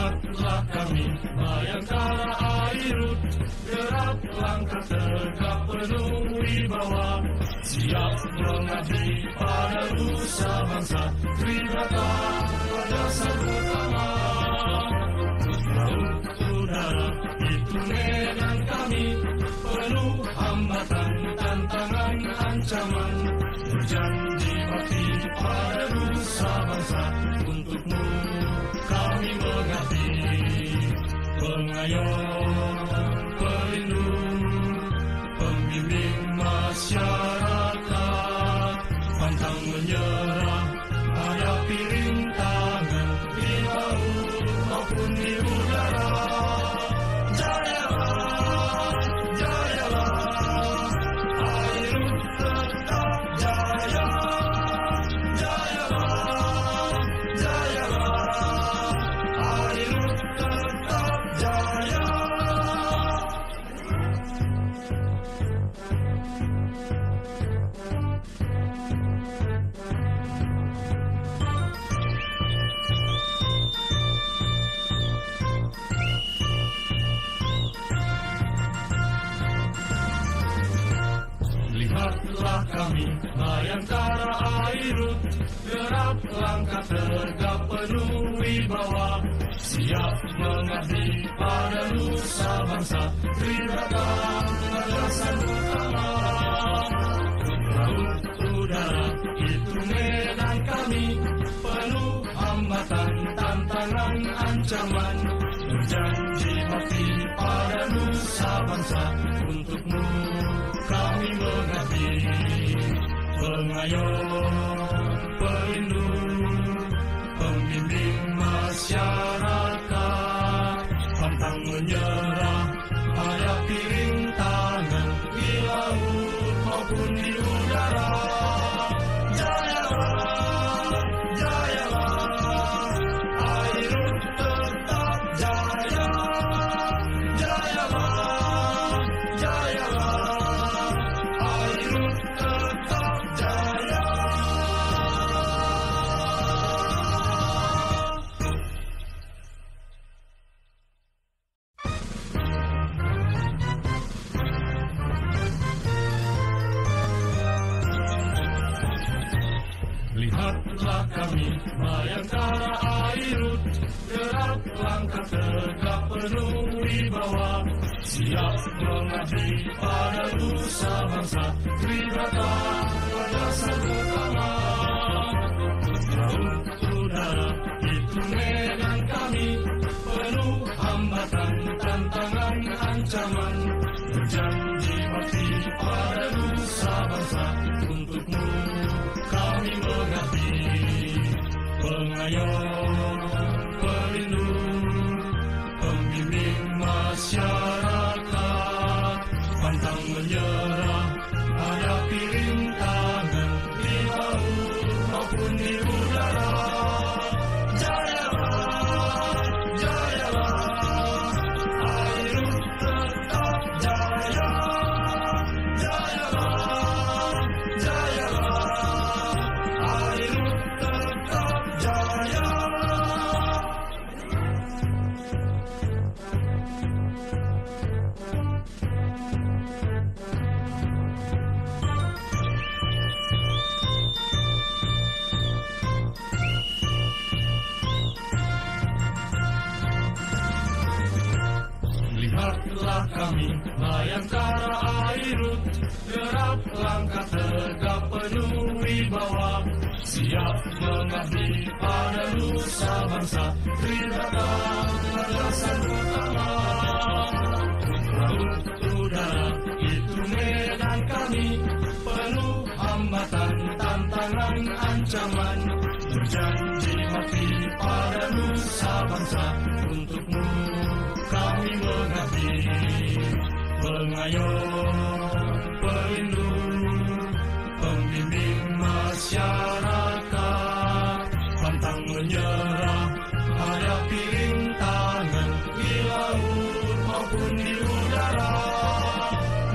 Lihatlah kami, Bayangkara Airut, gerak langkah tegak penuh wibawa, siap mengabdi pada nusa bangsa, Tribrata dasar utama. Laut udara itu medan kami, penuh hambatan, tantangan, ancaman, berjanji bakti pada nusa bangsa, untukmu kami mengabdi. Pengayom, pelindung, pembimbing masyarakat, pantang menyerah, hadapi rintangan di laut maupun di udara. Jayalah, jayalah, Airut tetap jaya. Jayalah, jayalah, Airut tetap jaya. Lihatlah kami, Bayangkara Airut, gerak langkah tegak penuh wibawa, siap mengabdi pada nusa bangsa, Tribrata dasar utama. Laut udara itu medan kami, penuh hambatan, tantangan, ancaman, berjanji bakti pada nusa bangsa, untukmu kami mengabdi. Pengayom, pelindung, pembimbing masyarakat, pantang menyerah, hadapi rintangan di laut maupun di udara. Jayalah, jayalah, Airut tetap jaya. Jayalah, jayalah, Airut tetap jaya. Lihatlah kami, Bayangkara Airut, gerak langkah tegak penuh wibawa, siap mengabdi pada nusa bangsa, Tribrata dasar utama. Laut udara itu medan kami, penuh hambatan, tantangan, ancaman, berjanji bakti pada nusa bangsa, untukmu kami mengabdi. Pengayom, pelindung, pembimbing masyarakat, pantang menyerah, hadapi rintangan di laut maupun di udara. Jayalah, jayalah, Airut tetap jaya. Jayalah, jayalah, Airut tetap jaya. Lihatlah kami, Bayangkara Airut, gerak langkah tegak penuh wibawa, siap mengabdi pada nusa bangsa, Tribrata dasar utama. Laut udara itu medan kami, penuh hambatan, tantangan, ancaman, berjanji bakti pada nusa bangsa, untukmu kami mengabdi. Pengayom, pelindung, pembimbing masyarakat, pantang menyerah, hadapi rintangan di laut maupun di udara.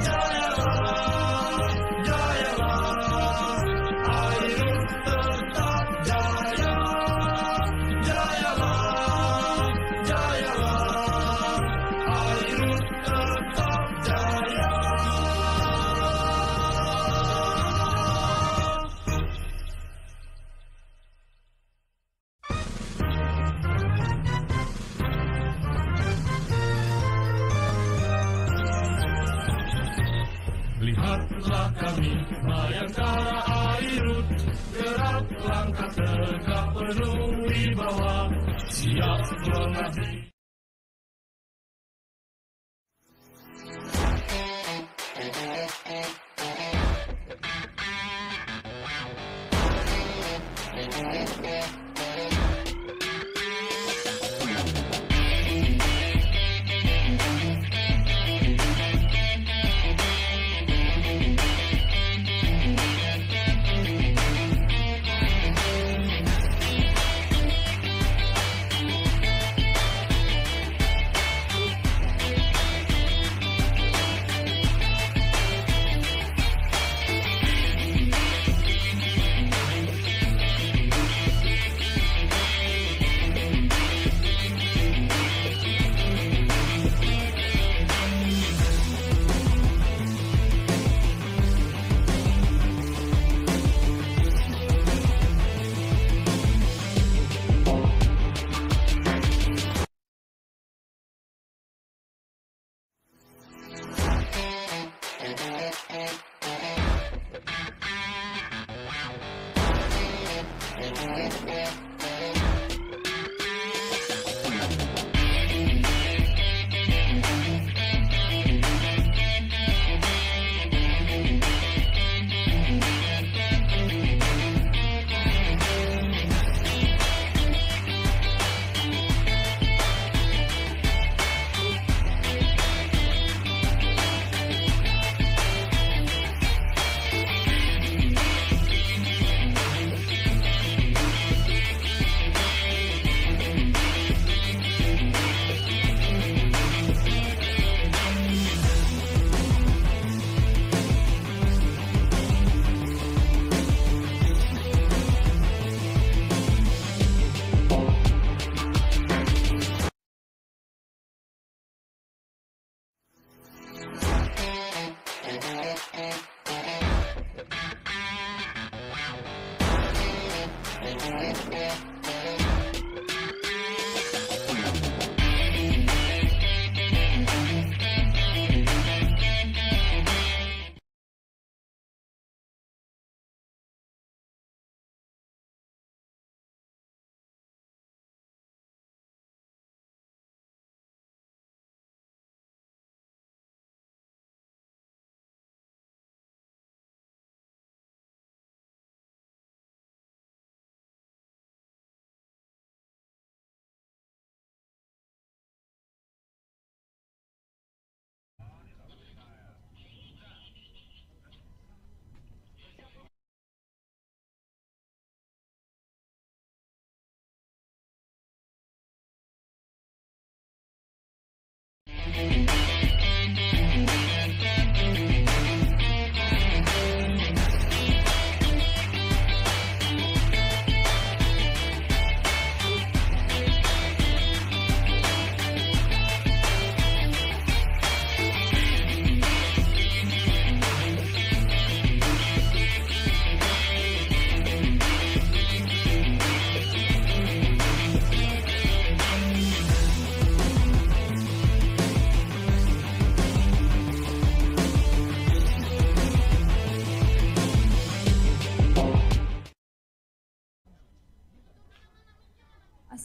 Jayalah, jayalah, Airut tetap jaya. Jayalah, jayalah. semangatlah kami, Bayangkara Airut, gerak langkah tegak penuh wibawa, siap mengabdi.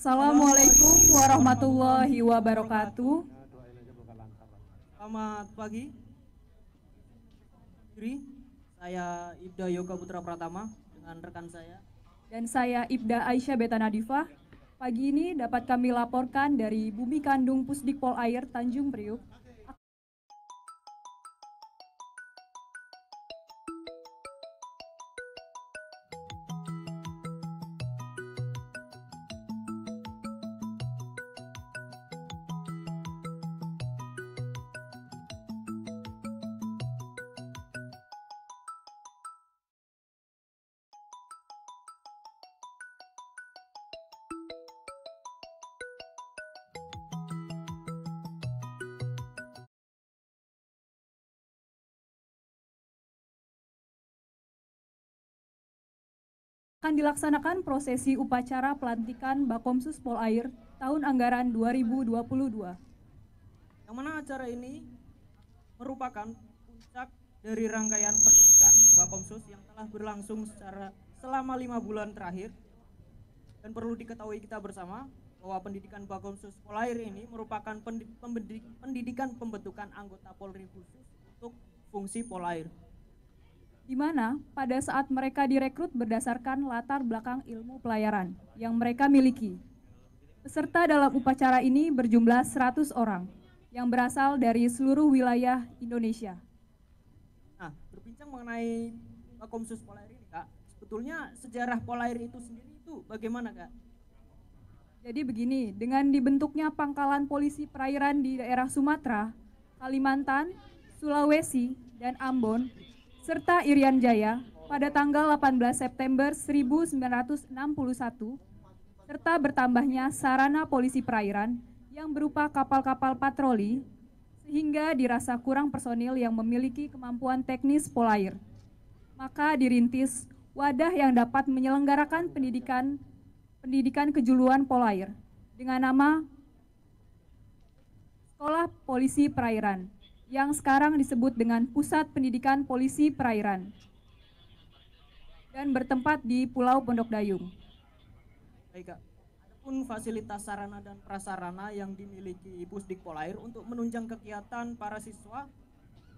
Assalamualaikum warahmatullahi wabarakatuh. Selamat pagi. Saya Ibda Yoga Putra Pratama dengan rekan saya. Dan saya Ibda Aisyah Betanadifah. Pagi ini dapat kami laporkan dari Bumi Kandung Pusdik Polair Tanjung Priuk. Akan dilaksanakan prosesi upacara pelantikan Bakomsus Polair tahun anggaran 2022. Yang mana acara ini merupakan puncak dari rangkaian pendidikan Bakomsus yang telah berlangsung selama 5 bulan terakhir. Dan perlu diketahui kita bersama bahwa pendidikan Bakomsus Polair ini merupakan pendidikan pembentukan anggota Polri khusus untuk fungsi Polair. Di mana pada saat mereka direkrut berdasarkan latar belakang ilmu pelayaran yang mereka miliki. Peserta dalam upacara ini berjumlah 100 orang yang berasal dari seluruh wilayah Indonesia. Nah, berbincang mengenai Bakomsus Polair ini, Kak, sebetulnya sejarah Polair itu sendiri itu bagaimana, Kak? Jadi begini, dengan dibentuknya pangkalan polisi perairan di daerah Sumatera, Kalimantan, Sulawesi, dan Ambon, serta Irian Jaya pada tanggal 18 September 1961, serta bertambahnya sarana polisi perairan yang berupa kapal-kapal patroli, sehingga dirasa kurang personil yang memiliki kemampuan teknis Polair. Maka dirintis wadah yang dapat menyelenggarakan pendidikan kejuruan Polair dengan nama Sekolah Polisi Perairan yang sekarang disebut dengan Pusat Pendidikan Polisi Perairan dan bertempat di Pulau Pondok Dayung. Baik, Kak. Adapun fasilitas sarana dan prasarana yang dimiliki Pusdik Polair untuk menunjang kegiatan para siswa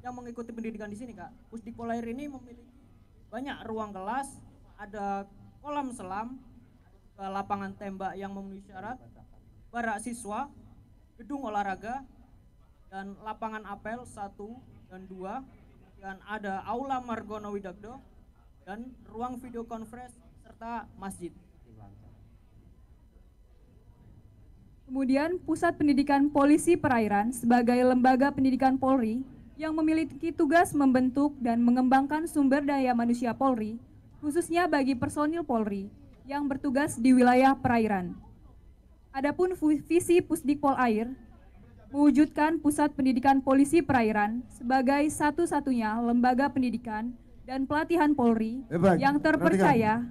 yang mengikuti pendidikan di sini, Kak. Pusdik Polair ini memiliki banyak ruang kelas, ada kolam selam, lapangan tembak yang memenuhi syarat, barak siswa, gedung olahraga, dan lapangan apel 1 dan 2, dan ada aula Margono Widakdo, dan ruang video conference, serta masjid. Kemudian Pusat Pendidikan Polisi Perairan sebagai lembaga pendidikan Polri yang memiliki tugas membentuk dan mengembangkan sumber daya manusia Polri, khususnya bagi personil Polri yang bertugas di wilayah perairan. Adapun visi Pusdik Polair mewujudkan Pusat Pendidikan Polisi Perairan sebagai satu-satunya lembaga pendidikan dan pelatihan Polri yang terpercaya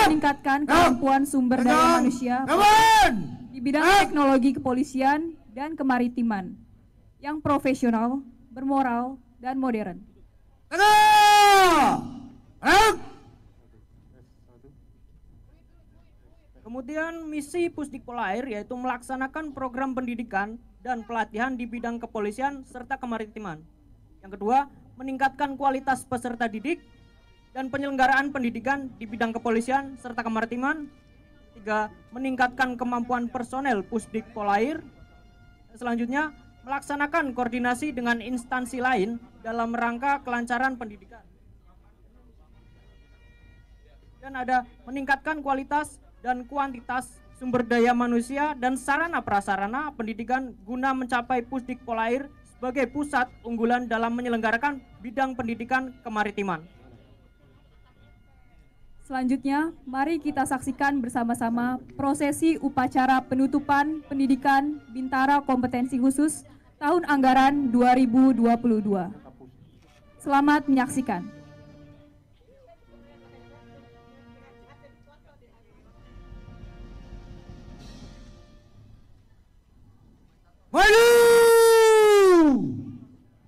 meningkatkan kemampuan sumber daya manusia di bidang teknologi kepolisian dan kemaritiman yang profesional, bermoral, dan modern. Kemudian misi Pusdik Polair yaitu melaksanakan program pendidikan dan pelatihan di bidang kepolisian serta kemaritiman. Yang kedua, meningkatkan kualitas peserta didik dan penyelenggaraan pendidikan di bidang kepolisian serta kemaritiman. Tiga, meningkatkan kemampuan personel Pusdik Polair. Selanjutnya, melaksanakan koordinasi dengan instansi lain dalam rangka kelancaran pendidikan. Dan ada meningkatkan kualitas dan kuantitas sumber daya manusia dan sarana prasarana pendidikan guna mencapai Pusdik Polair sebagai pusat unggulan dalam menyelenggarakan bidang pendidikan kemaritiman. Selanjutnya, mari kita saksikan bersama-sama prosesi upacara penutupan pendidikan Bintara Kompetensi Khusus tahun anggaran 2022. Selamat menyaksikan. Maju!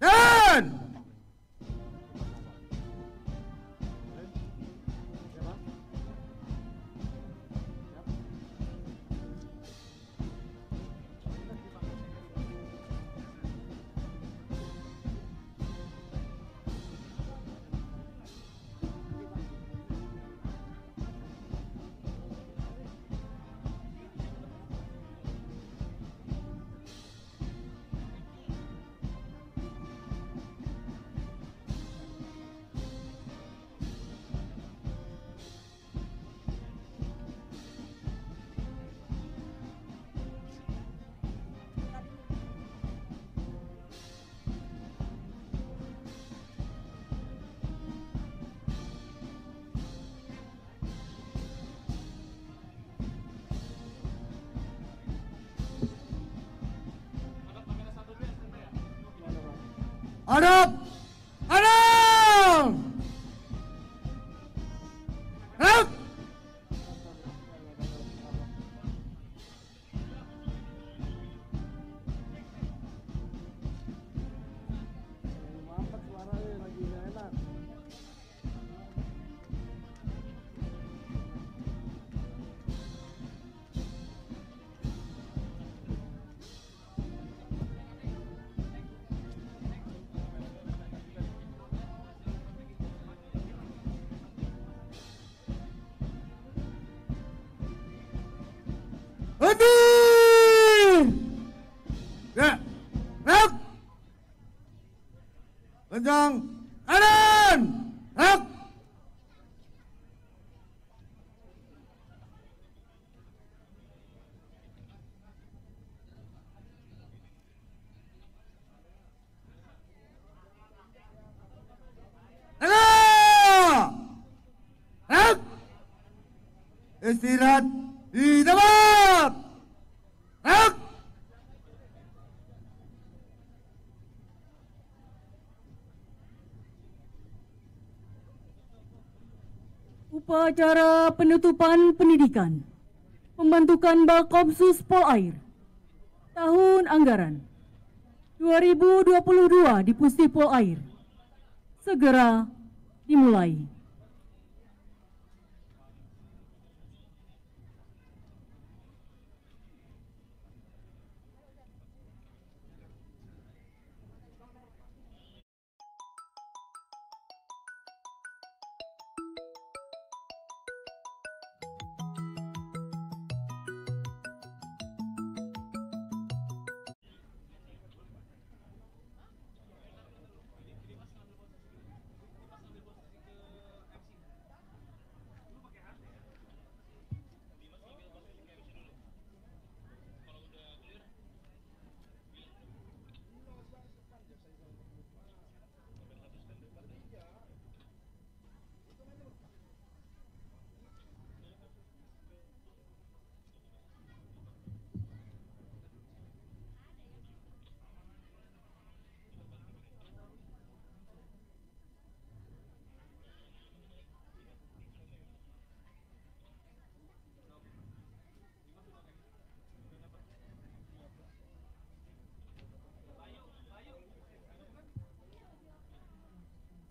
Dan! Hadap! Hadap! Hadap! Berhenti! Ya, gerak! Kencang, kanan! Gerak! Tengah! Gerak! Istirahat di tempat! Gerak! Upacara penutupan pendidikan pembentukan Balkopsus Polair tahun anggaran 2022 di Pusti Polair segera dimulai.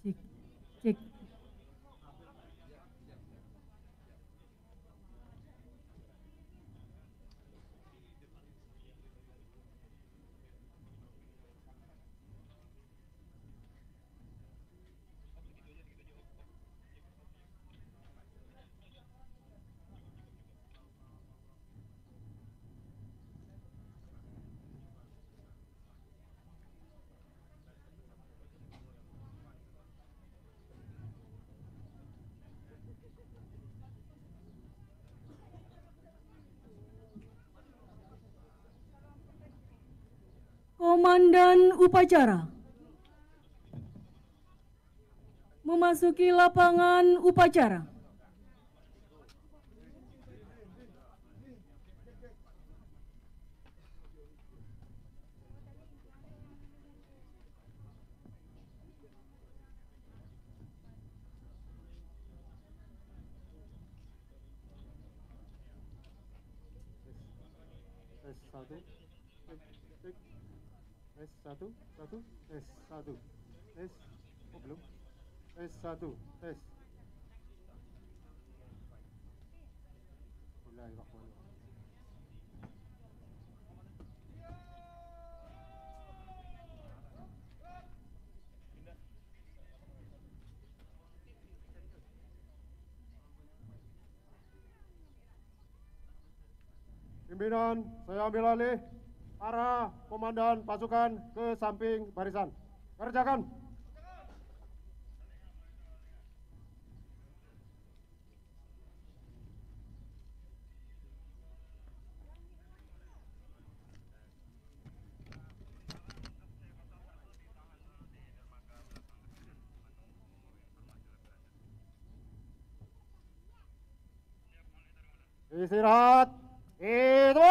Cek, cek. Komandan upacara memasuki lapangan upacara. Tes satu, cek, tes satu, tes satu, tes, oh belum, tes satu, tes. Bismillahirrahmanirrahim. Pimpinan, saya ambil alih. Arah komandan pasukan ke samping barisan. Kerjakan. Istirahat. Itu.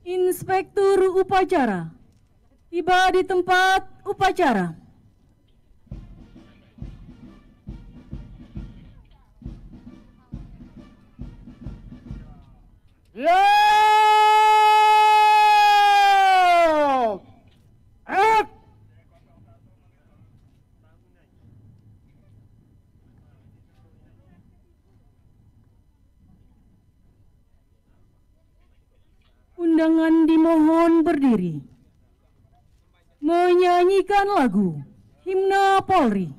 Inspektur upacara tiba di tempat upacara. Siap! Undangan dimohon berdiri. Menyanyikan lagu Himne Polri.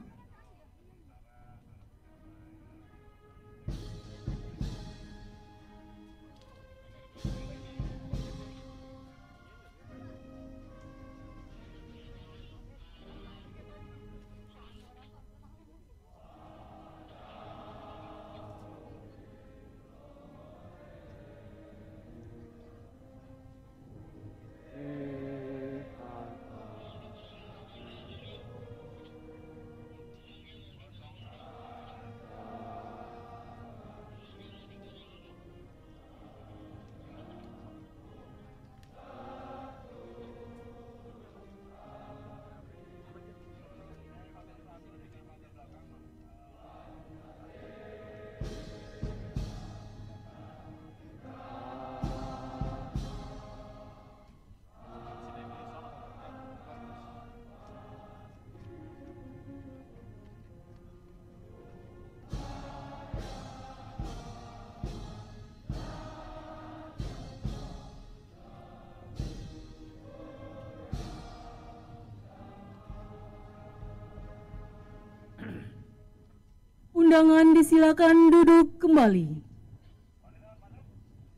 Undangan disilakan duduk kembali.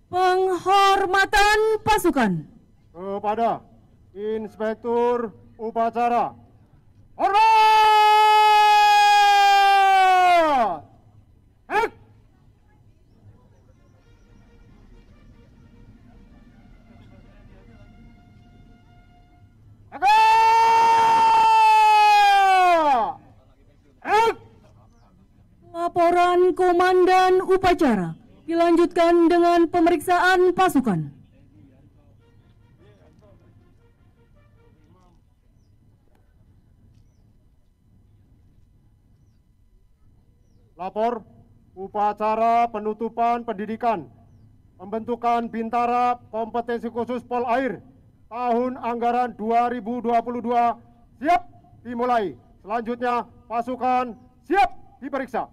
Penghormatan pasukan. Kepada Inspektur Upacara. Hormat! Hek! Tegak! Hek! Laporan Komandan Upacara dilanjutkan dengan pemeriksaan pasukan. Lapor upacara penutupan pendidikan pembentukan Bintara Kompetensi Khusus Polair tahun anggaran 2022 siap dimulai. Selanjutnya pasukan siap diperiksa.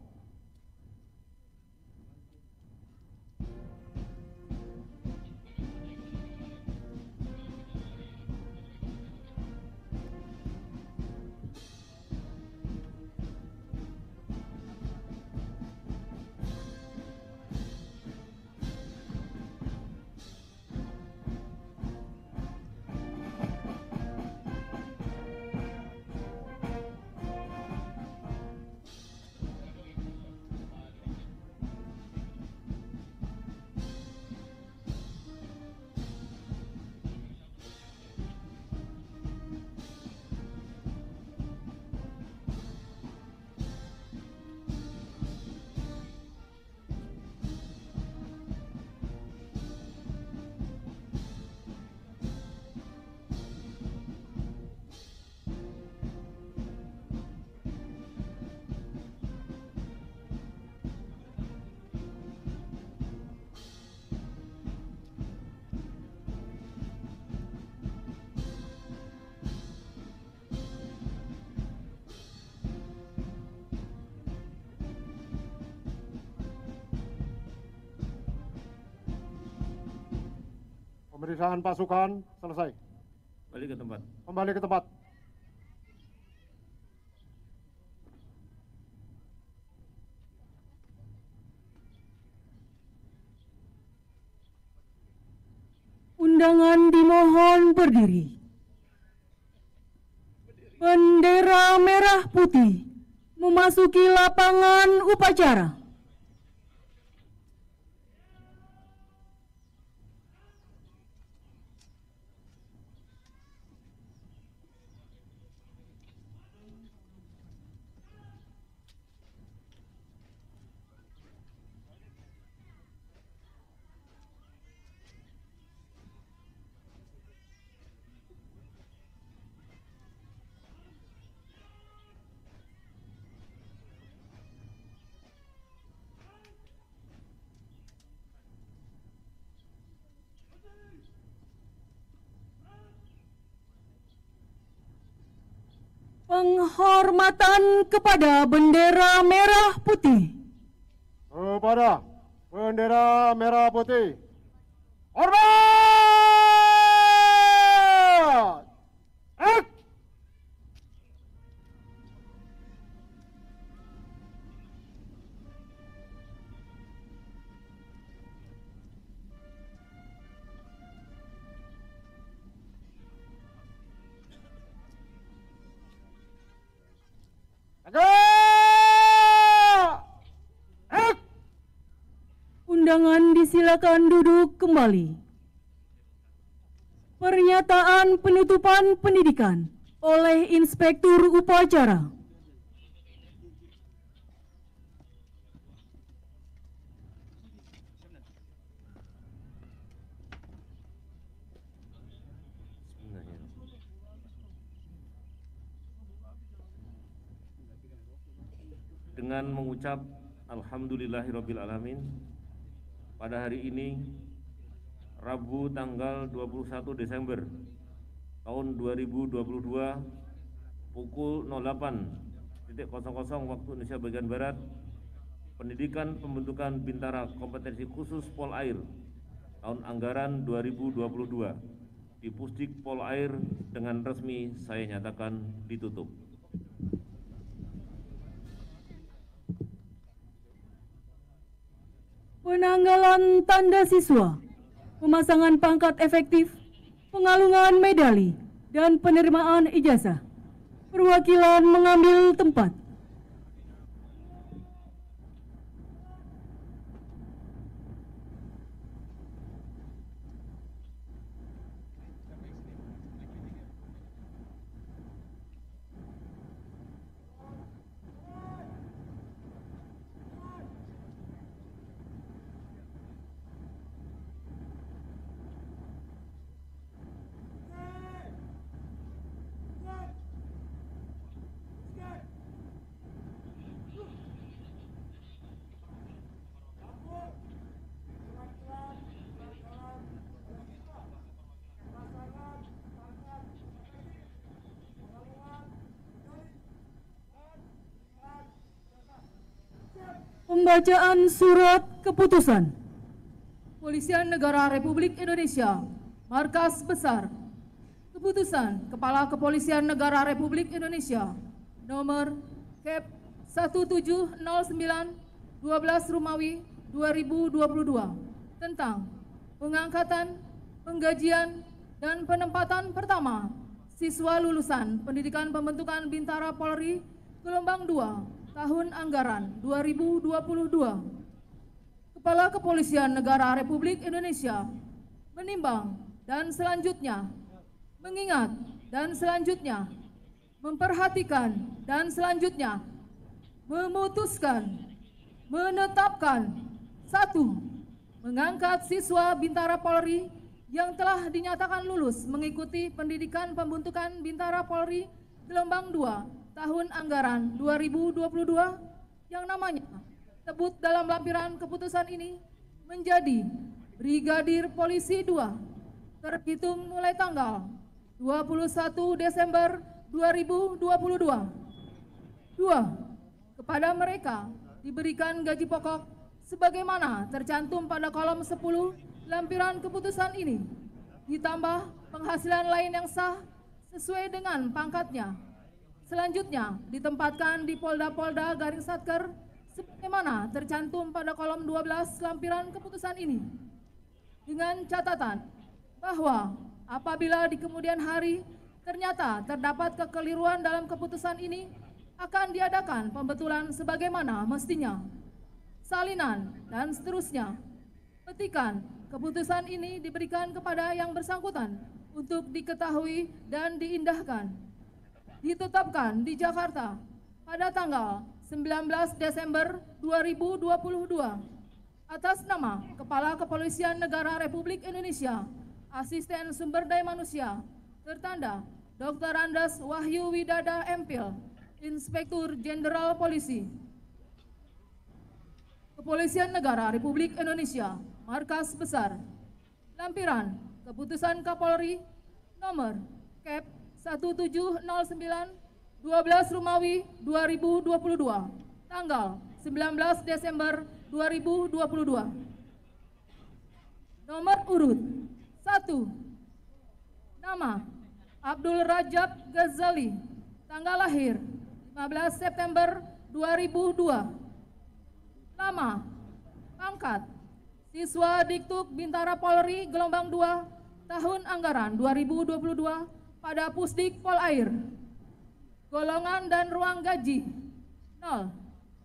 Pemeriksaan pasukan selesai. Balik ke tempat. Kembali ke tempat. Undangan dimohon berdiri. Bendera merah putih memasuki lapangan upacara. Penghormatan kepada bendera merah putih. Kepada bendera merah putih. Hormat! Ek! Ek! Undangan disilakan duduk kembali. Pernyataan penutupan pendidikan oleh Inspektur Upacara. Dengan mengucap Alhamdulillahirrabbilalamin, pada hari ini Rabu tanggal 21 Desember tahun 2022 pukul 08.00 waktu Indonesia bagian Barat, Pendidikan Pembentukan Bintara Kompetensi Khusus Polair tahun anggaran 2022 di Pusdik Polair dengan resmi saya nyatakan ditutup. Penanggalan tanda siswa, pemasangan pangkat efektif, pengalungan medali, dan penerimaan ijazah. Perwakilan mengambil tempat. Pembacaan surat keputusan. Kepolisian Negara Republik Indonesia, Markas Besar. Keputusan Kepala Kepolisian Negara Republik Indonesia nomor Kep 1709 12 Romawi 2022 tentang pengangkatan, penggajian, dan penempatan pertama siswa lulusan Pendidikan Pembentukan Bintara Polri gelombang 2 tahun anggaran 2022. Kepala Kepolisian Negara Republik Indonesia menimbang dan selanjutnya mengingat dan selanjutnya memperhatikan dan selanjutnya memutuskan menetapkan 1. Mengangkat siswa Bintara Polri yang telah dinyatakan lulus mengikuti Pendidikan Pembentukan Bintara Polri gelombang 2 tahun anggaran 2022 yang namanya sebut dalam lampiran keputusan ini menjadi Brigadir Polisi 2 terhitung mulai tanggal 21 Desember 2022. 2. Kepada mereka diberikan gaji pokok sebagaimana tercantum pada kolom 10 lampiran keputusan ini, ditambah penghasilan lain yang sah sesuai dengan pangkatnya. Selanjutnya ditempatkan di Polda-Polda Garing Satker sebagaimana tercantum pada kolom 12 lampiran keputusan ini. Dengan catatan bahwa apabila di kemudian hari ternyata terdapat kekeliruan dalam keputusan ini, akan diadakan pembetulan sebagaimana mestinya. Salinan dan seterusnya. Petikan keputusan ini diberikan kepada yang bersangkutan untuk diketahui dan diindahkan. Ditetapkan di Jakarta pada tanggal 19 Desember 2022 atas nama Kepala Kepolisian Negara Republik Indonesia, Asisten Sumber Daya Manusia, tertanda Dr. Andes Wahyu Widada MPhil, Inspektur Jenderal Polisi. Kepolisian Negara Republik Indonesia, Markas Besar. Lampiran Keputusan Kapolri nomor Kep 1709 12 Romawi 2022, tanggal 19 Desember 2022. Nomor urut 1. Nama Abdul Rajab Ghazali, tanggal lahir 15 September 2002. Nama, pangkat, siswa Diktuk Bintara Polri gelombang 2, tahun anggaran 2022 pada Pusdik Polair. Golongan dan ruang gaji 0.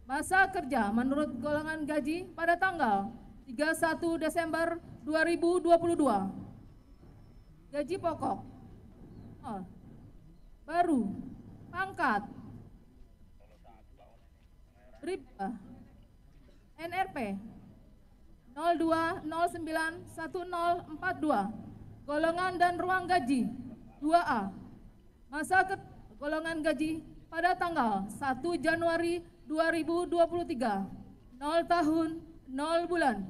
Masa kerja menurut golongan gaji pada tanggal 31 Desember 2022. Gaji pokok 0. Baru, pangkat, Bribda, NRP 02091042, golongan dan ruang gaji 2A. Masa golongan gaji pada tanggal 1 Januari 2023, 0 tahun 0 bulan.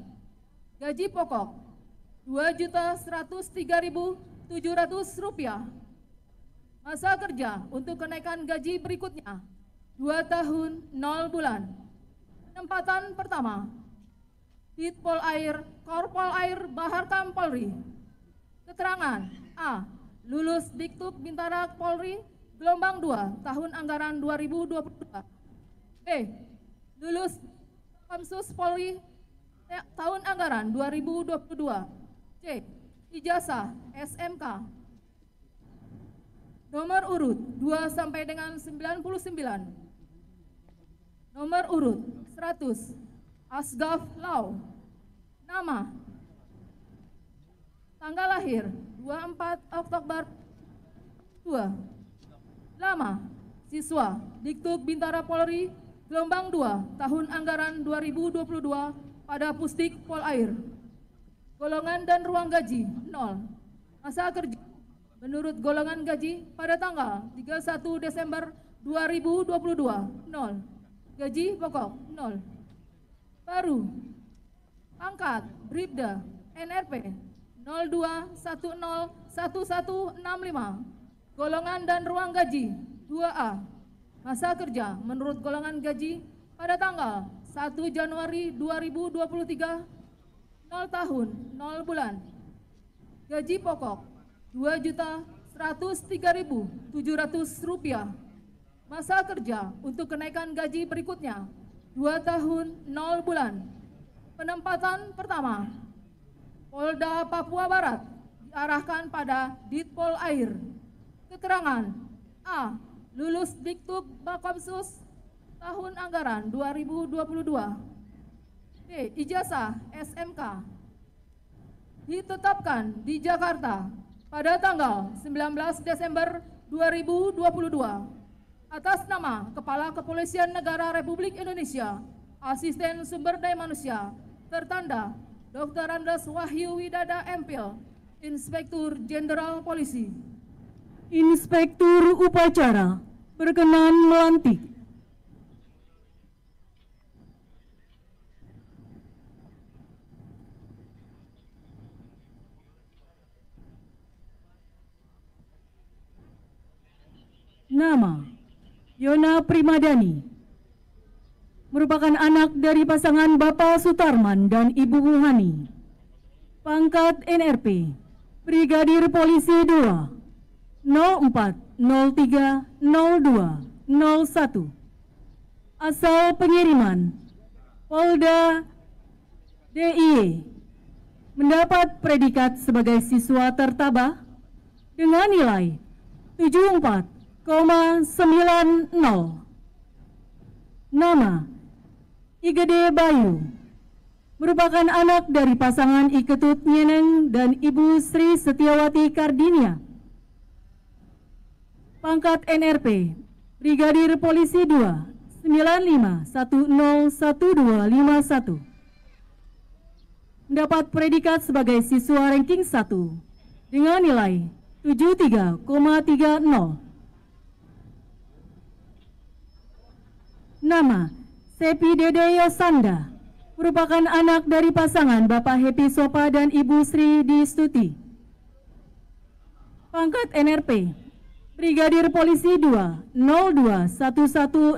Gaji pokok Rp2.103.700. Masa kerja untuk kenaikan gaji berikutnya 2 tahun 0 bulan. Penempatan pertama, Dit Polair, Korpol Air Baharkam Polri. Keterangan: A. Lulus Diktuk Bintara Polri gelombang 2, tahun anggaran 2022. B. Lulus Komsus Polri tahun anggaran 2022. C. Ijazah SMK. Nomor urut 2 sampai dengan 99. Nomor urut 100, Asgaf Lau. Nama, tanggal lahir 24 Oktober 2. Lama, siswa Diktuk Bintara Polri gelombang 2, tahun anggaran 2022 pada Pusdik Polair. Golongan dan ruang gaji 0. Masa kerja menurut golongan gaji pada tanggal 31 Desember 2022 0. Gaji pokok 0. Baru, pangkat Bribda, NRP 02101165, golongan dan ruang gaji 2A. Masa kerja menurut golongan gaji pada tanggal 1 Januari 2023, 0 tahun 0 bulan. Gaji pokok Rp2.103.700. Masa kerja untuk kenaikan gaji berikutnya 2 tahun 0 bulan. Penempatan pertama, Polda Papua Barat diarahkan pada Ditpol Air. Keterangan: A. Lulus Diktuk Bakomsus tahun anggaran 2022. B. Ijazah SMK. Ditetapkan di Jakarta pada tanggal 19 Desember 2022 atas nama Kepala Kepolisian Negara Republik Indonesia, Asisten Sumber Daya Manusia, tertanda Dr. Andes Wahyu Widada MPhil, Inspektur Jenderal Polisi. Inspektur Upacara berkenan melantik. Nama: Yona Primadani, merupakan anak dari pasangan Bapak Sutarman dan Ibu Wuhani. Pangkat NRP Brigadir Polisi 2 04030201. Asal pengiriman Polda DIY. Mendapat predikat sebagai siswa tertabah dengan nilai 74,90. Nama: Igede Bayu, merupakan anak dari pasangan Iketut Nyeneng dan Ibu Sri Setiawati Kardinia. Pangkat NRP Brigadir Polisi 2 95101251. Mendapat predikat sebagai siswa ranking 1 dengan nilai 73,30. Nama: Sepi Dede Yosanda, merupakan anak dari pasangan Bapak Happy Sopa dan Ibu Sri Distuti. Pangkat NRP Brigadir Polisi 2 02110875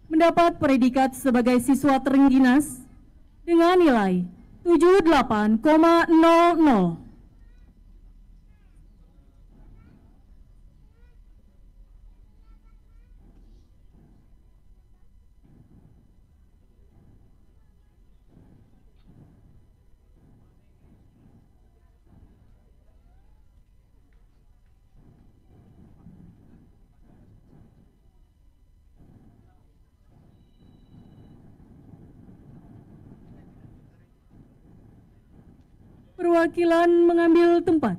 mendapat predikat sebagai siswa terengginas dengan nilai 78,00. Perwakilan mengambil tempat.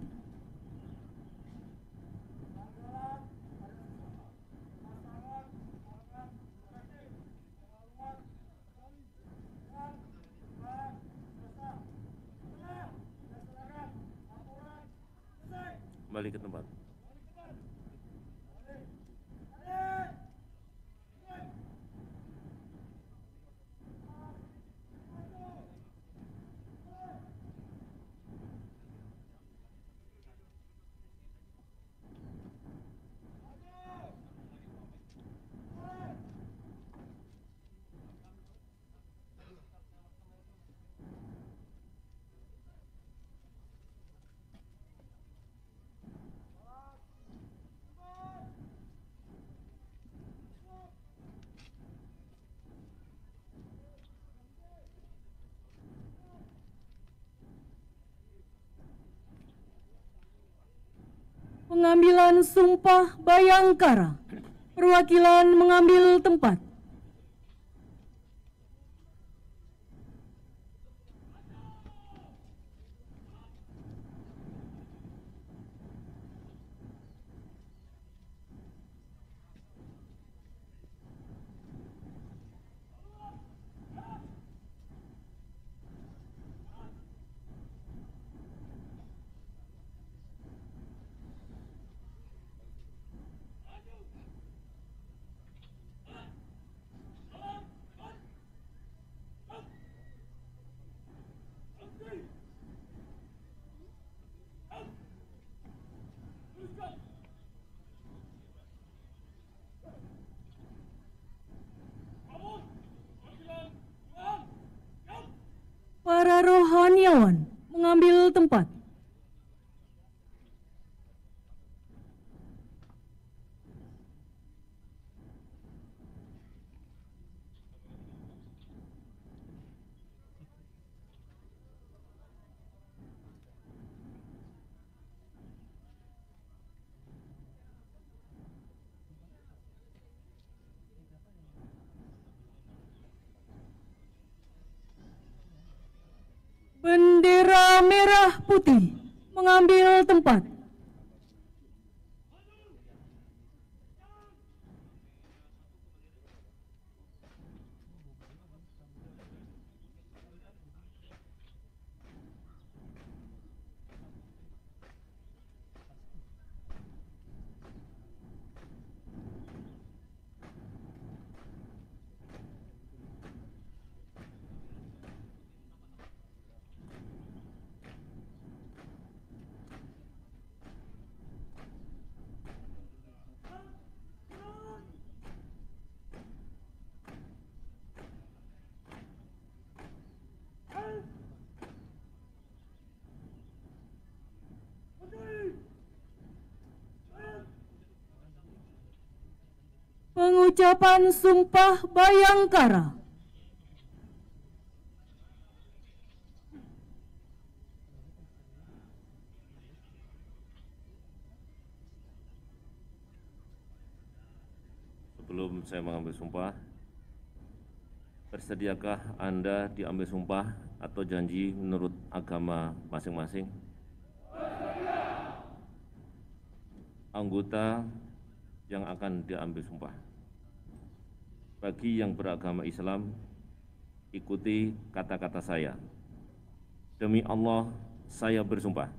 Kembali ke tempat. Pengambilan Sumpah Bayangkara. Perwakilan mengambil tempat. Para rohaniawan mengambil tempat. Bendera merah putih mengambil tempat. Pengucapan Sumpah Bayangkara. Sebelum saya mengambil sumpah, bersediakah Anda diambil sumpah atau janji menurut agama masing-masing? Anggota yang akan diambil sumpah. Bagi yang beragama Islam, ikuti kata-kata saya. Demi Allah, saya bersumpah.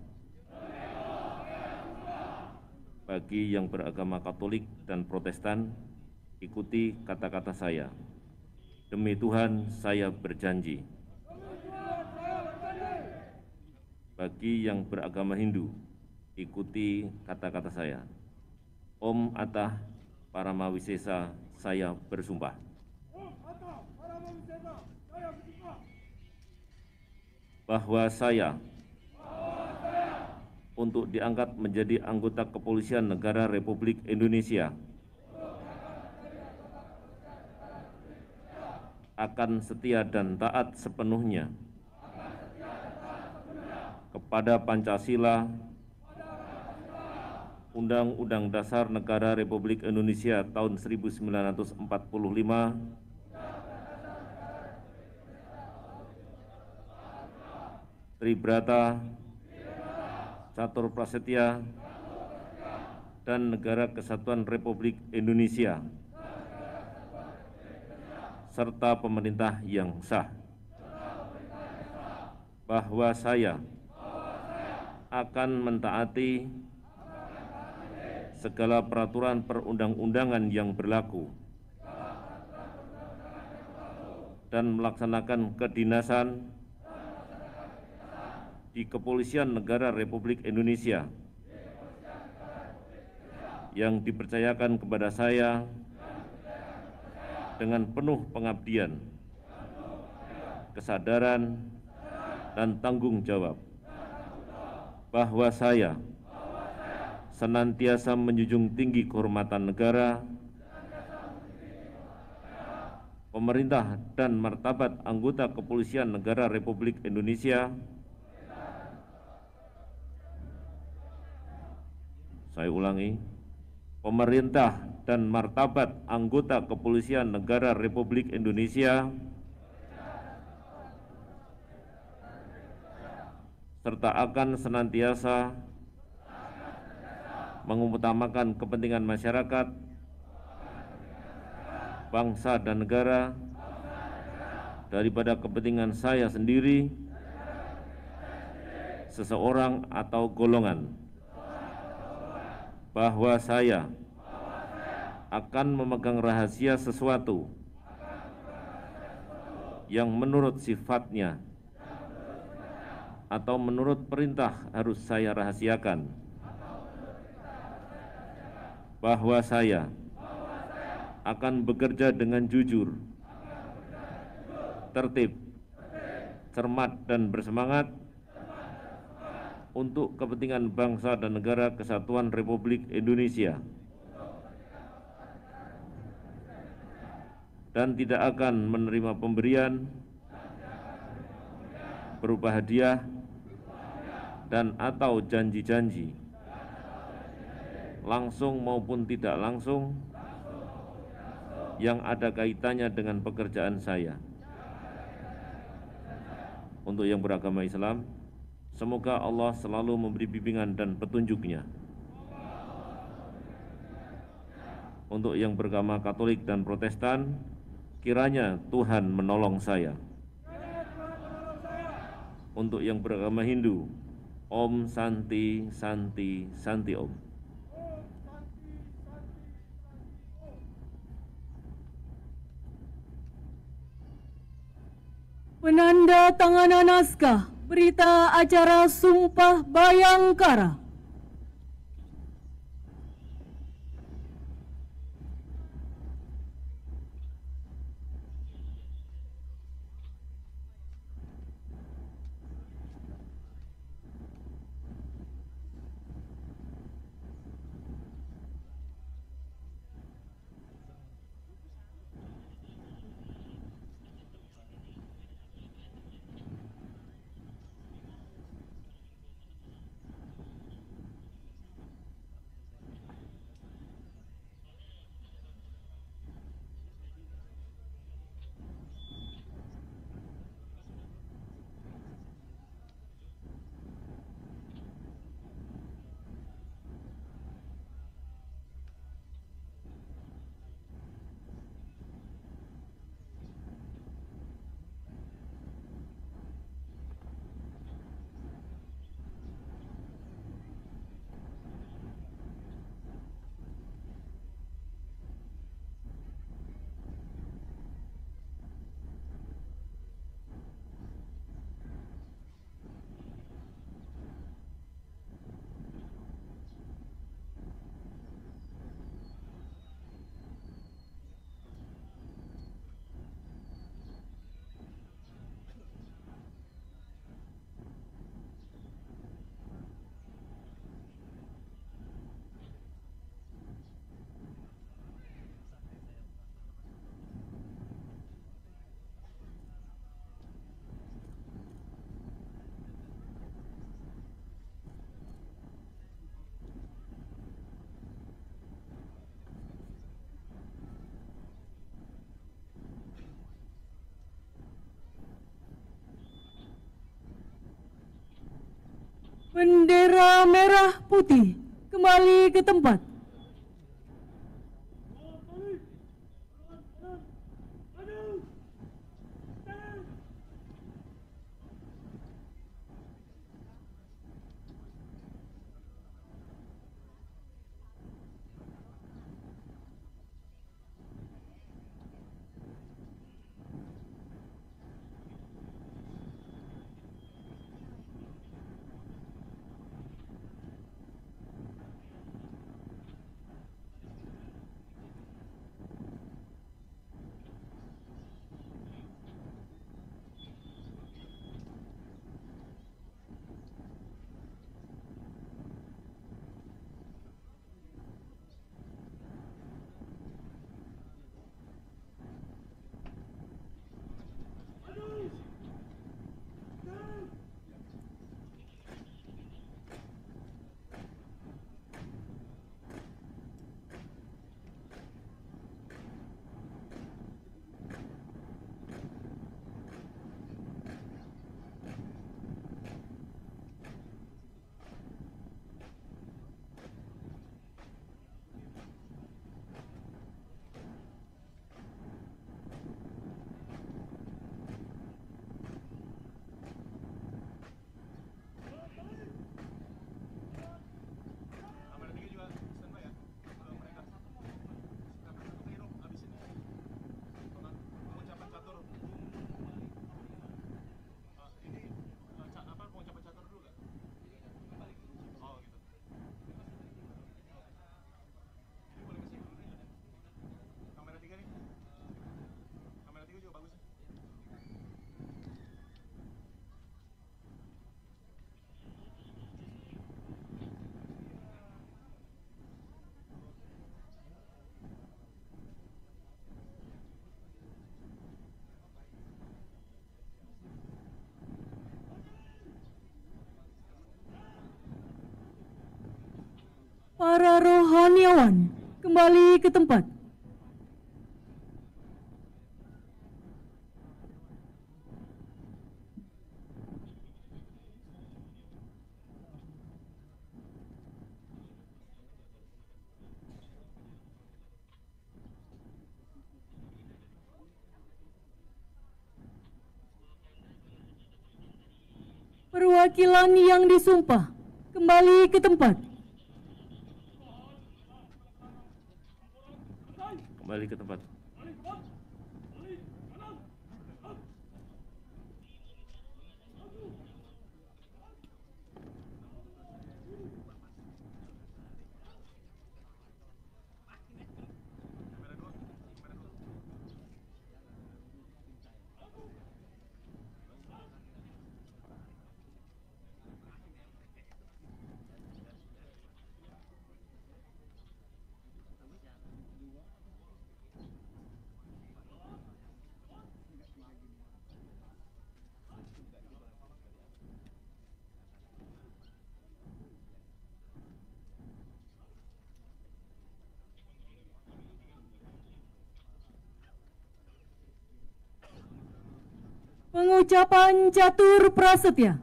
Bagi yang beragama Katolik dan Protestan, ikuti kata-kata saya. Demi Tuhan, saya berjanji. Bagi yang beragama Hindu, ikuti kata-kata saya. Om Atah Paramawisesa, saya bersumpah. Bahwa saya untuk diangkat menjadi anggota Kepolisian Negara Republik Indonesia akan setia dan taat sepenuhnya kepada Pancasila, Undang-Undang Dasar Negara Republik Indonesia tahun 1945, Tribrata, Catur Prasetya, dan Negara Kesatuan Republik Indonesia, serta pemerintah yang sah. Bahwa saya akan mentaati segala peraturan perundang-undangan yang berlaku dan melaksanakan kedinasan di Kepolisian Negara Republik Indonesia yang dipercayakan kepada saya dengan penuh pengabdian, kesadaran, dan tanggung jawab. Bahwa saya senantiasa menjunjung tinggi kehormatan negara, pemerintah, dan martabat anggota Kepolisian Negara Republik Indonesia. Saya ulangi, pemerintah dan martabat anggota Kepolisian Negara Republik Indonesia serta akan senantiasa mengutamakan kepentingan masyarakat, bangsa dan negara daripada kepentingan saya sendiri, seseorang atau golongan. Bahwa saya akan memegang rahasia sesuatu yang menurut sifatnya atau menurut perintah harus saya rahasiakan. Bahwa saya akan bekerja dengan jujur, tertib, cermat, dan bersemangat untuk kepentingan bangsa dan negara Kesatuan Republik Indonesia, dan tidak akan menerima pemberian berupa hadiah dan atau janji-janji langsung maupun tidak langsung yang ada kaitannya dengan pekerjaan saya. Untuk yang beragama Islam, semoga Allah selalu memberi bimbingan dan petunjuknya. Untuk yang beragama Katolik dan Protestan, kiranya Tuhan menolong saya. Untuk yang beragama Hindu, Om Santi Santi Santi Om. Penanda tanganan naskah berita acara Sumpah Bayangkara. Bendera merah putih kembali ke tempat. Para rohaniawan kembali ke tempat. Perwakilan yang disumpah kembali ke tempat. Kembali ke tempat. Pengucapan catur prasetya.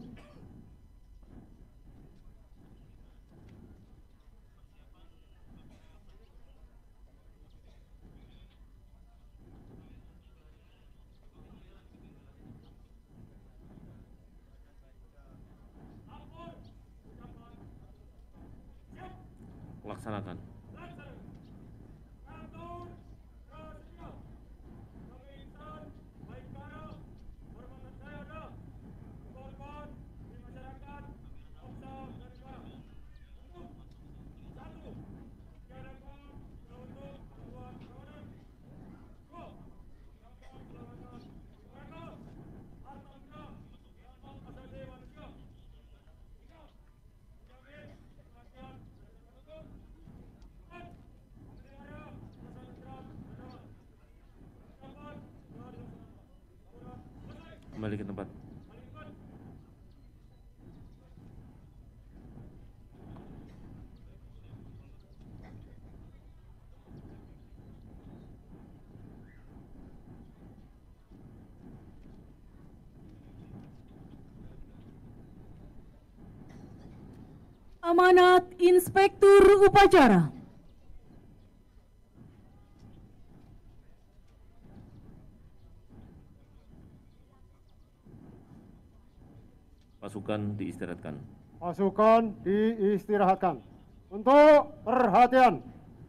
Laksanakan. Kembali ke tempat. Amanat Inspektur Upacara. Pasukan diistirahatkan. Pasukan diistirahatkan. Untuk perhatian,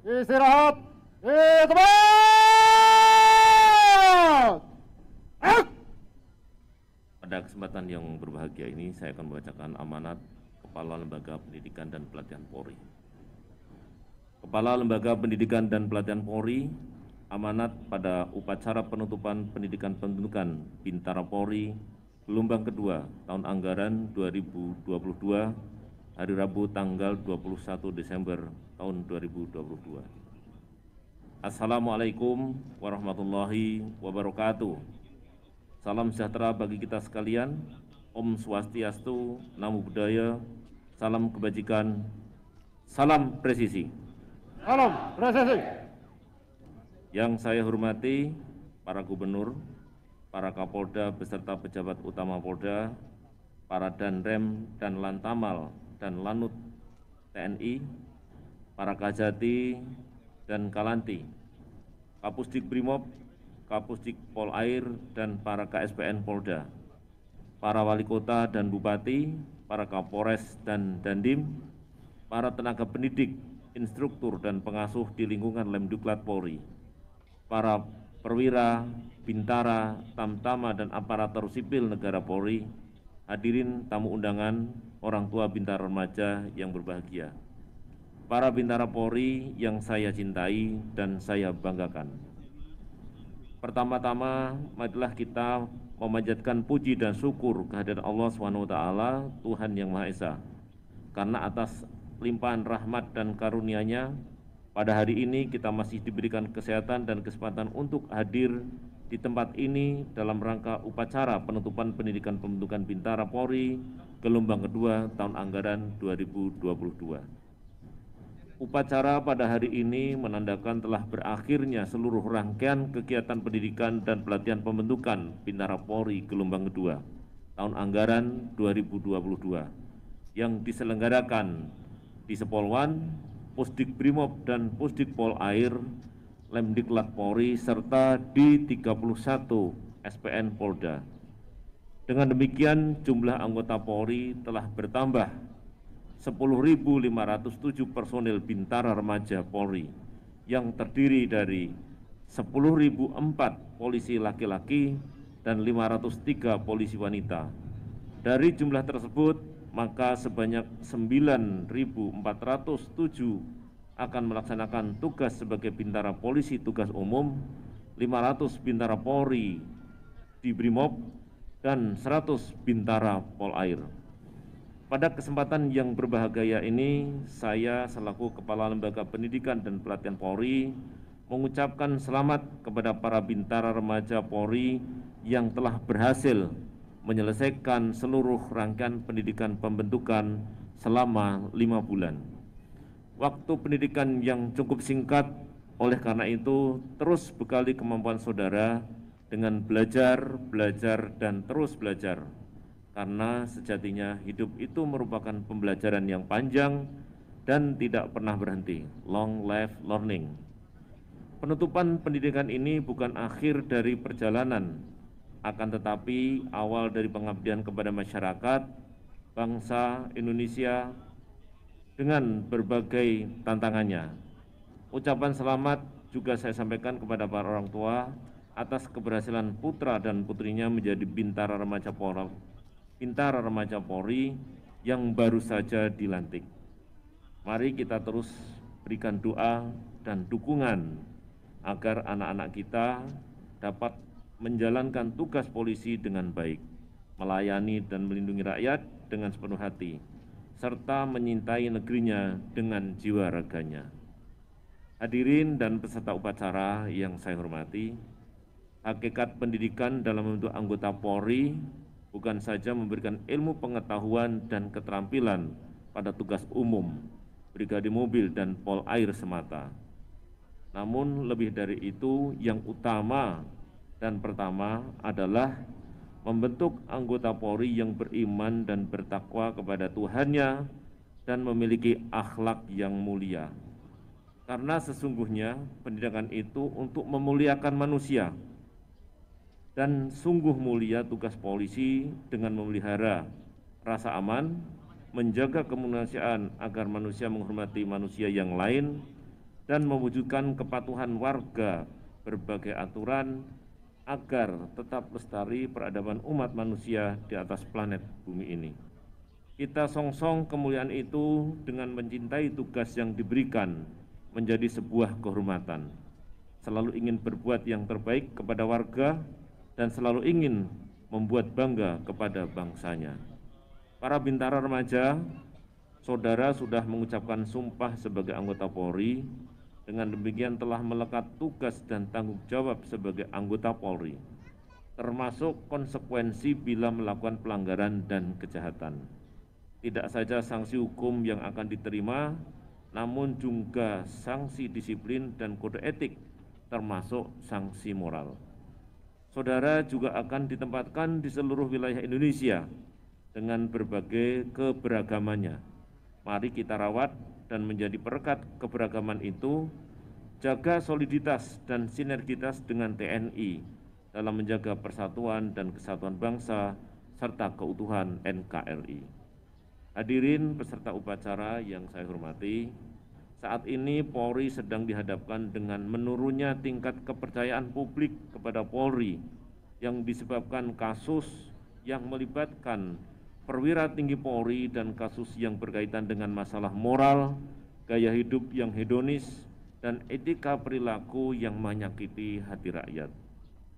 istirahat di tempat. Pada kesempatan yang berbahagia ini, saya akan membacakan amanat Kepala Lembaga Pendidikan dan Pelatihan Polri. Kepala Lembaga Pendidikan dan Pelatihan Polri, amanat pada upacara penutupan pendidikan pendudukan Bintara Polri gelombang kedua tahun anggaran 2022, hari Rabu tanggal 21 Desember tahun 2022. Assalamualaikum warahmatullahi wabarakatuh. Salam sejahtera bagi kita sekalian. Om Swastiastu, Namo Buddhaya, salam kebajikan, salam presisi. Salam presisi. Yang saya hormati para gubernur, para Kapolda beserta pejabat utama Polda, para Danrem dan Lantamal dan Lanut TNI, para Kajati dan Kalanti, Kapusdik Brimob, Kapusdik Polair dan para KSPN Polda, para wali kota dan bupati, para Kapolres dan Dandim, para tenaga pendidik, instruktur dan pengasuh di lingkungan Lemdiklat Polri, para perwira, bintara, tamtama dan aparatur sipil negara Polri, hadirin tamu undangan, orang tua bintara remaja yang berbahagia, para bintara Polri yang saya cintai dan saya banggakan. Pertama-tama, marilah kita memanjatkan puji dan syukur kehadirat Allah SWT, Tuhan Yang Maha Esa. Karena atas limpahan rahmat dan karunia-Nya, pada hari ini kita masih diberikan kesehatan dan kesempatan untuk hadir di tempat ini dalam rangka upacara penutupan pendidikan pembentukan Bintara Polri gelombang kedua tahun anggaran 2022. Upacara pada hari ini menandakan telah berakhirnya seluruh rangkaian kegiatan pendidikan dan pelatihan pembentukan Bintara Polri gelombang kedua tahun anggaran 2022 yang diselenggarakan di Sepolwan, Pusdik Brimob dan Pusdik Polair, Lemdiklat Polri serta di 31 SPN Polda. Dengan demikian jumlah anggota Polri telah bertambah 10.507 personil Bintara Remaja Polri yang terdiri dari 10.004 polisi laki-laki dan 503 polisi wanita. Dari jumlah tersebut, maka sebanyak 9.407 akan melaksanakan tugas sebagai Bintara Polisi tugas umum, 500 Bintara Polri di Brimob, dan 100 Bintara Polair. Pada kesempatan yang berbahagia ini, saya selaku Kepala Lembaga Pendidikan dan Pelatihan Polri mengucapkan selamat kepada para Bintara Remaja Polri yang telah berhasil menyelesaikan seluruh rangkaian pendidikan pembentukan selama 5 bulan. Waktu pendidikan yang cukup singkat, oleh karena itu terus bekali kemampuan saudara dengan belajar, dan terus belajar. Karena sejatinya hidup itu merupakan pembelajaran yang panjang dan tidak pernah berhenti, long life learning. Penutupan pendidikan ini bukan akhir dari perjalanan, akan tetapi awal dari pengabdian kepada masyarakat, bangsa Indonesia dengan berbagai tantangannya. Ucapan selamat juga saya sampaikan kepada para orang tua atas keberhasilan putra dan putrinya menjadi Bintara Remaja Polri yang baru saja dilantik. Mari kita terus berikan doa dan dukungan agar anak-anak kita dapat menjalankan tugas polisi dengan baik, melayani dan melindungi rakyat dengan sepenuh hati, serta menyintai negerinya dengan jiwa raganya. Hadirin dan peserta upacara yang saya hormati, hakikat pendidikan dalam membentuk anggota Polri bukan saja memberikan ilmu pengetahuan dan keterampilan pada tugas umum, brigade mobil dan polair semata. Namun lebih dari itu, yang utama dan pertama adalah membentuk anggota Polri yang beriman dan bertakwa kepada Tuhannya, dan memiliki akhlak yang mulia. Karena sesungguhnya pendidikan itu untuk memuliakan manusia, dan sungguh mulia tugas polisi dengan memelihara rasa aman, menjaga kemanusiaan agar manusia menghormati manusia yang lain, dan mewujudkan kepatuhan warga berbagai aturan agar tetap lestari peradaban umat manusia di atas planet bumi ini. Kita songsong kemuliaan itu dengan mencintai tugas yang diberikan menjadi sebuah kehormatan, selalu ingin berbuat yang terbaik kepada warga, dan selalu ingin membuat bangga kepada bangsanya. Para bintara remaja, saudara sudah mengucapkan sumpah sebagai anggota Polri, dengan demikian telah melekat tugas dan tanggung jawab sebagai anggota Polri, termasuk konsekuensi bila melakukan pelanggaran dan kejahatan. Tidak saja sanksi hukum yang akan diterima, namun juga sanksi disiplin dan kode etik, termasuk sanksi moral. Saudara juga akan ditempatkan di seluruh wilayah Indonesia dengan berbagai keberagamannya. Mari kita rawat dan menjadi perekat keberagaman itu, jaga soliditas dan sinergitas dengan TNI dalam menjaga persatuan dan kesatuan bangsa serta keutuhan NKRI. Hadirin peserta upacara yang saya hormati, saat ini Polri sedang dihadapkan dengan menurunnya tingkat kepercayaan publik kepada Polri yang disebabkan kasus yang melibatkan perwira tinggi Polri dan kasus yang berkaitan dengan masalah moral, gaya hidup yang hedonis, dan etika perilaku yang menyakiti hati rakyat.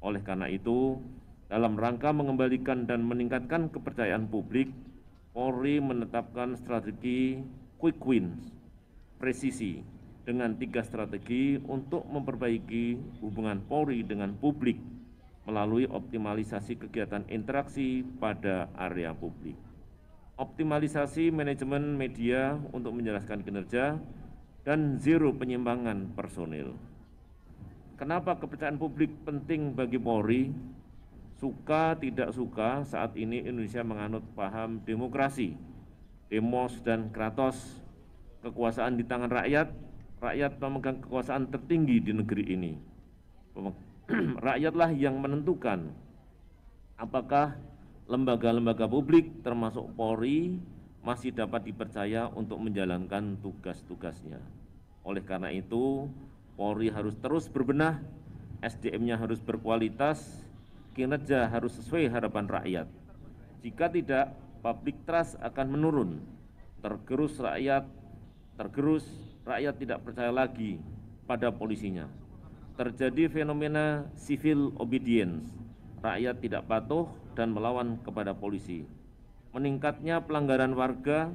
Oleh karena itu, dalam rangka mengembalikan dan meningkatkan kepercayaan publik, Polri menetapkan strategi quick wins, presisi, dengan 3 strategi untuk memperbaiki hubungan Polri dengan publik melalui optimalisasi kegiatan interaksi pada area publik, optimalisasi manajemen media untuk menjelaskan kinerja, dan zero penyimpangan personil. Kenapa kepercayaan publik penting bagi Polri? Suka tidak suka, saat ini Indonesia menganut paham demokrasi, demos dan kratos, kekuasaan di tangan rakyat, rakyat memegang kekuasaan tertinggi di negeri ini. Rakyatlah yang menentukan apakah lembaga-lembaga publik termasuk Polri masih dapat dipercaya untuk menjalankan tugas-tugasnya. Oleh karena itu, Polri harus terus berbenah, SDM-nya harus berkualitas, kinerja harus sesuai harapan rakyat. Jika tidak, public trust akan menurun, tergerus rakyat tidak percaya lagi pada polisinya. Terjadi fenomena civil obedience, rakyat tidak patuh dan melawan kepada polisi. Meningkatnya pelanggaran warga,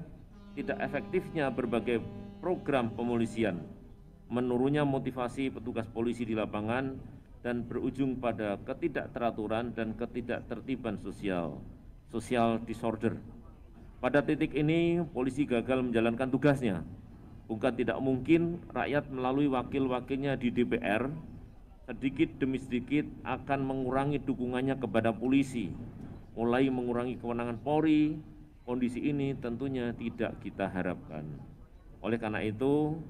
tidak efektifnya berbagai program pemolisian, menurunnya motivasi petugas polisi di lapangan, dan berujung pada ketidakteraturan dan ketidaktertiban social disorder. Pada titik ini, polisi gagal menjalankan tugasnya. Bukan tidak mungkin rakyat melalui wakil-wakilnya di DPR sedikit demi sedikit akan mengurangi dukungannya kepada polisi, mulai mengurangi kewenangan Polri. Kondisi ini tentunya tidak kita harapkan. Oleh karena itu,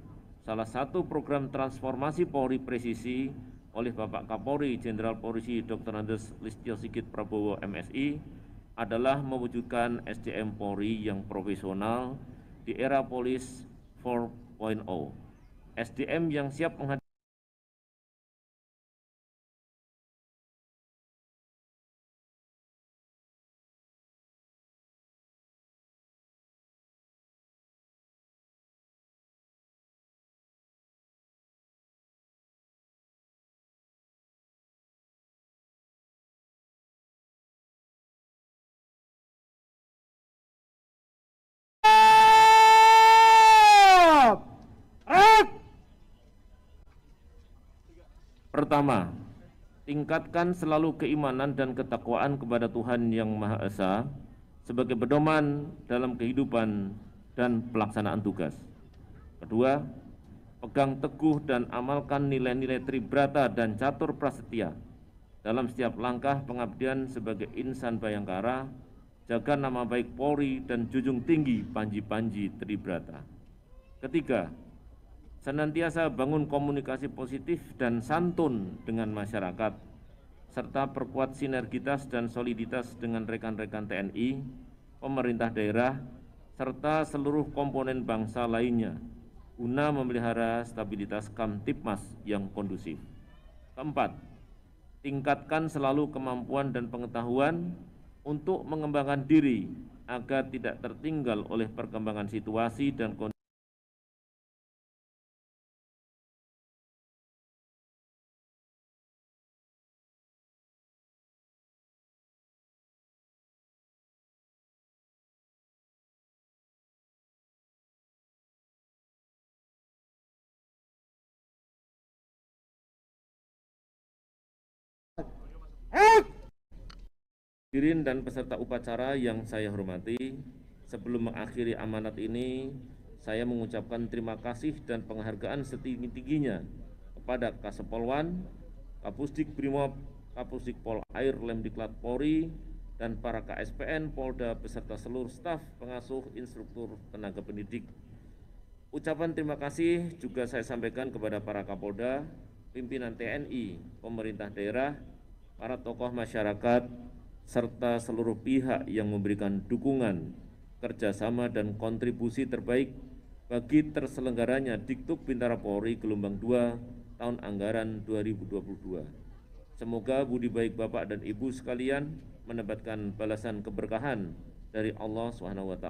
salah satu program transformasi Polri presisi oleh Bapak Kapolri Jenderal Polisi Dr. Andes Listio Sigit Prabowo MSI adalah mewujudkan SDM Polri yang profesional di era Polis 4.0. SDM yang siap menghadapi Pertama, tingkatkan selalu keimanan dan ketakwaan kepada Tuhan Yang Maha Esa sebagai pedoman dalam kehidupan dan pelaksanaan tugas. Kedua, pegang teguh dan amalkan nilai-nilai Tribrata dan Catur Prasetya dalam setiap langkah pengabdian sebagai insan bayangkara, jaga nama baik Polri, dan junjung tinggi Panji-Panji Tribrata. Ketiga, senantiasa bangun komunikasi positif dan santun dengan masyarakat, serta perkuat sinergitas dan soliditas dengan rekan-rekan TNI, pemerintah daerah, serta seluruh komponen bangsa lainnya, guna memelihara stabilitas Kamtibmas yang kondusif. Keempat, tingkatkan selalu kemampuan dan pengetahuan untuk mengembangkan diri agar tidak tertinggal oleh perkembangan situasi dan kondisi. Hadirin dan peserta upacara yang saya hormati, sebelum mengakhiri amanat ini, saya mengucapkan terima kasih dan penghargaan setinggi-tingginya kepada Kasepolwan, Kapusdik Brimob, Kapusdik Polair Lemdiklat Polri, dan para KSPN Polda beserta seluruh staf, pengasuh, instruktur, tenaga pendidik. Ucapan terima kasih juga saya sampaikan kepada para Kapolda, pimpinan TNI, pemerintah daerah, para tokoh masyarakat, serta seluruh pihak yang memberikan dukungan, kerjasama, dan kontribusi terbaik bagi terselenggaranya Diktuk Bintara Polri gelombang 2 tahun anggaran 2022. Semoga budi baik Bapak dan Ibu sekalian mendapatkan balasan keberkahan dari Allah SWT.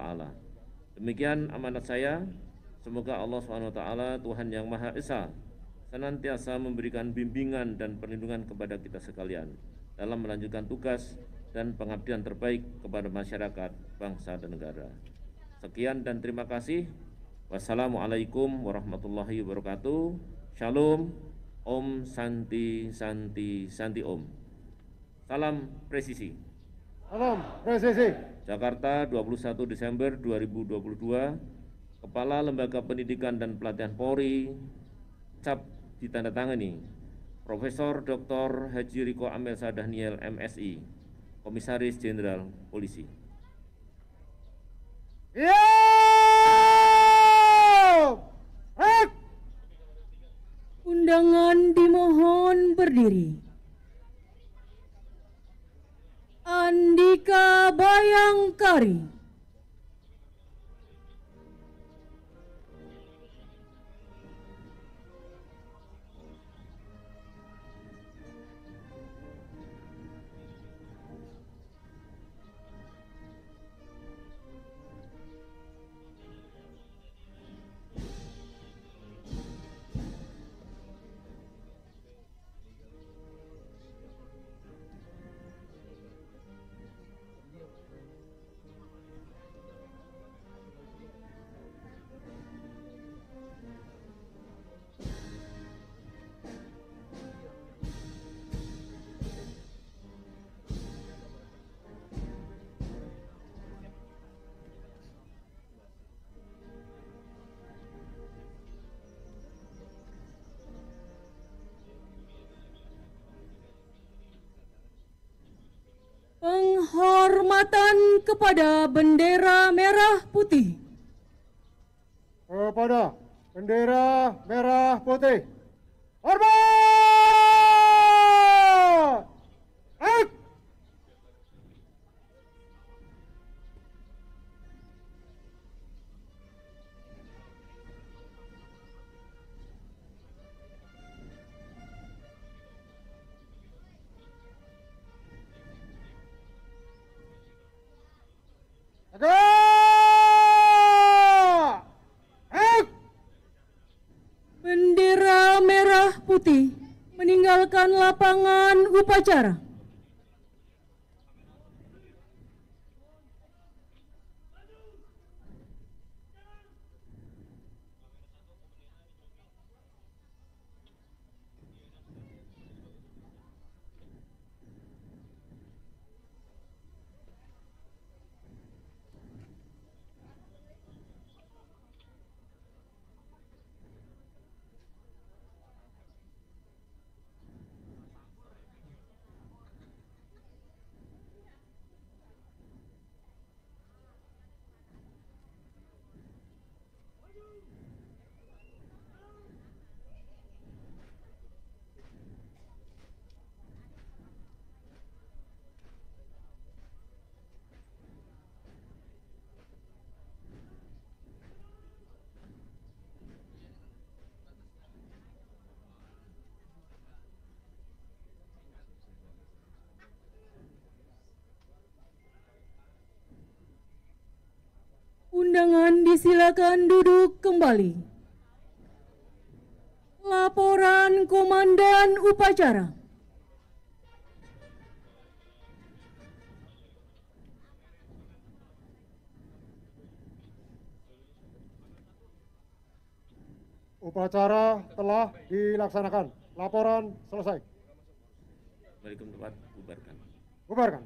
Demikian amanat saya. Semoga Allah SWT, Tuhan yang Maha Esa, senantiasa memberikan bimbingan dan perlindungan kepada kita sekalian dalam melanjutkan tugas dan pengabdian terbaik kepada masyarakat, bangsa, dan negara. Sekian dan terima kasih. Wassalamualaikum warahmatullahi wabarakatuh. Shalom, Om Santi Santi Santi Om. Salam presisi. Salam presisi. Jakarta, 21 Desember 2022. Kepala Lembaga Pendidikan dan Pelatihan Polri, cap ditandatangani Profesor Dr. Haji Riko Amel Sadahniel MSI, Komisaris Jenderal Polisi. Undangan dimohon berdiri. Andika Bayangkari. Penghormatan kepada bendera merah putih. Kepada bendera merah putih. Hormat! Bendera merah putih meninggalkan lapangan upacara. Undangan disilakan duduk kembali. Laporan Komandan Upacara. Upacara telah dilaksanakan. Laporan selesai. Balik ke tempat, bubarkan. Bubarkan.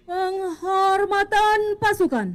Penghormatan pasukan.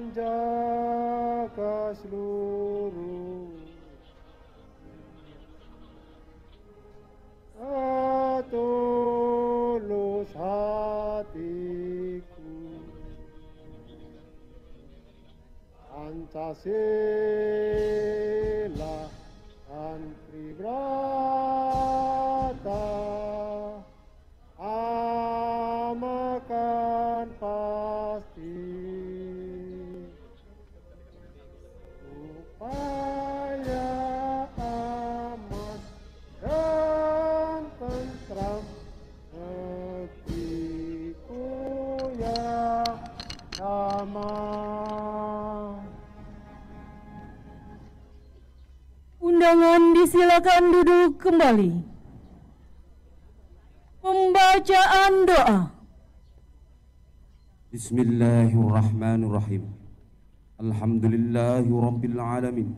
Menjaga seluruh tulus hatiku, Pancasila dan Tribrata amakan pasti, supaya aman dan tentram negeriku yang damai. Undangan disilakan duduk kembali. Pembacaan doa. Bismillahirrahmanirrahim. Alhamdulillahi rabbil alamin.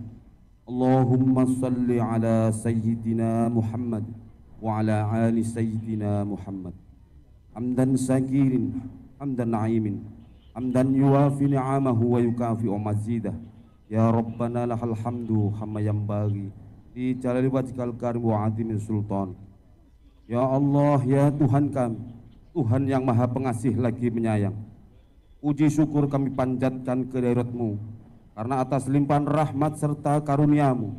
Allahumma salli ala sayyidina Muhammad wa ala ali sayyidina Muhammad. Hamdan sakirin, hamdan na'imin, hamdan yuwafi ni'amahu wa yukafi'u mazidah. Ya Rabbana lahal hamdu hamma yambagi di jalali wajhikal karim wa azimin sultan. Ya Allah, ya Tuhan kami, Tuhan yang maha pengasih lagi menyayang, puji syukur kami panjatkan kehadirat-Mu karena atas limpahan rahmat serta karunia-Mu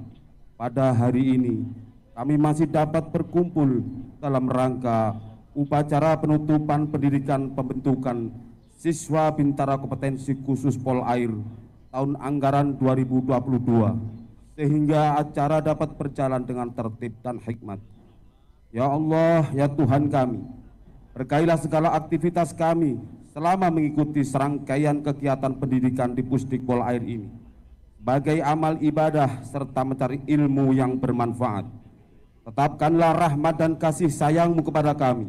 pada hari ini kami masih dapat berkumpul dalam rangka upacara penutupan pendidikan pembentukan siswa Bintara Kompetensi Khusus Polair tahun anggaran 2022, sehingga acara dapat berjalan dengan tertib dan hikmat. Ya Allah, ya Tuhan kami, berkailah segala aktivitas kami selama mengikuti serangkaian kegiatan pendidikan di Pusdik Polair ini sebagai amal ibadah serta mencari ilmu yang bermanfaat. Tetapkanlah rahmat dan kasih sayang-Mu kepada kami,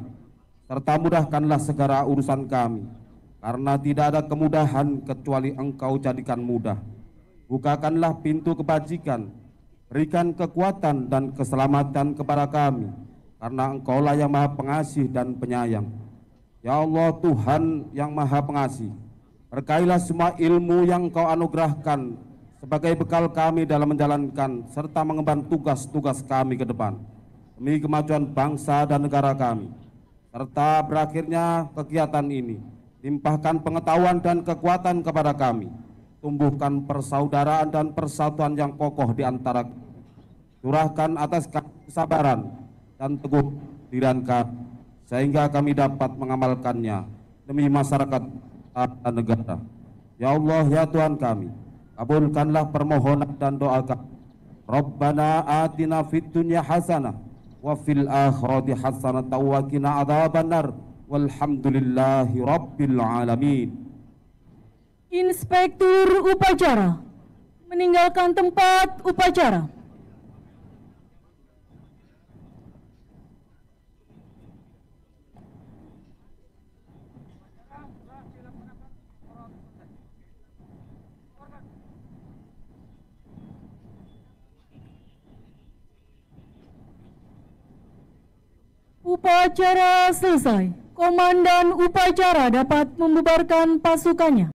serta mudahkanlah segala urusan kami, karena tidak ada kemudahan kecuali Engkau jadikan mudah. Bukakanlah pintu kebajikan, berikan kekuatan dan keselamatan kepada kami, karena Engkaulah yang maha pengasih dan penyayang. Ya Allah, Tuhan yang maha pengasih, berkailah semua ilmu yang Engkau anugerahkan sebagai bekal kami dalam menjalankan serta mengemban tugas-tugas kami ke depan demi kemajuan bangsa dan negara kami. Serta berakhirnya kegiatan ini, limpahkan pengetahuan dan kekuatan kepada kami, tumbuhkan persaudaraan dan persatuan yang kokoh di antara kami. Curahkan atas kesabaran dan teguh pikiran kami, sehingga kami dapat mengamalkannya demi masyarakat dan negara. Ya Allah, ya Tuhan kami, kabulkanlah permohonan dan doa kami. Rabbana atina fid dunya hasanah wa fil akhirati hasanah wa qina adzabannar. Walhamdulillahi rabbil alamin. Inspektur Upacara meninggalkan tempat upacara. Upacara selesai. Komandan upacara dapat membubarkan pasukannya.